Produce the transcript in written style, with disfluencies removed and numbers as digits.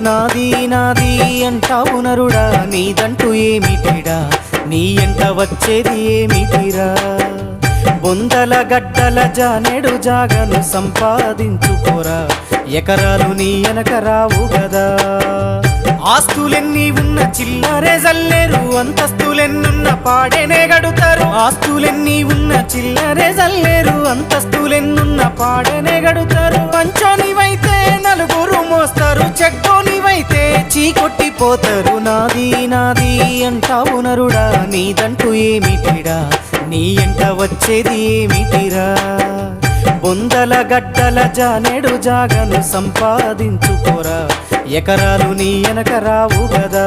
నాది నాది అంటావు నరుడా, నీదంటూ ఏమిటిరా, నీ ఎంట వచ్చేది ఏమిటిరా. బొందల గడ్డల జానెడు జాగను సంపాదించుకోరా, ఎకరాలు నీ వెనక రావు గదా. ఆస్తులెన్ని ఉన్న చిల్లరే జల్లేరు, అంతస్తులెన్నున్న పాడేనే గడుతారు. ఆస్తులెన్ని ఉన్న చిల్లరే జల్లేరు, అంతస్తులెన్నున్న పాడేనే గడుతారు. పంచోనివైతే నలుగురు మోస్తారు, చెడ్డోనివైతే చీకొట్టిపోతారు. నాది నాది అంటావు నరుడా, నీదంటూ ఏమిటిరా, నీ ఎంట వచ్చేది ఏమిటిరా. బొందల గడ్డల జానెడు జాగను సంపాదించుకోరా, ఎకరాలు నీ వెనక రావు గదా.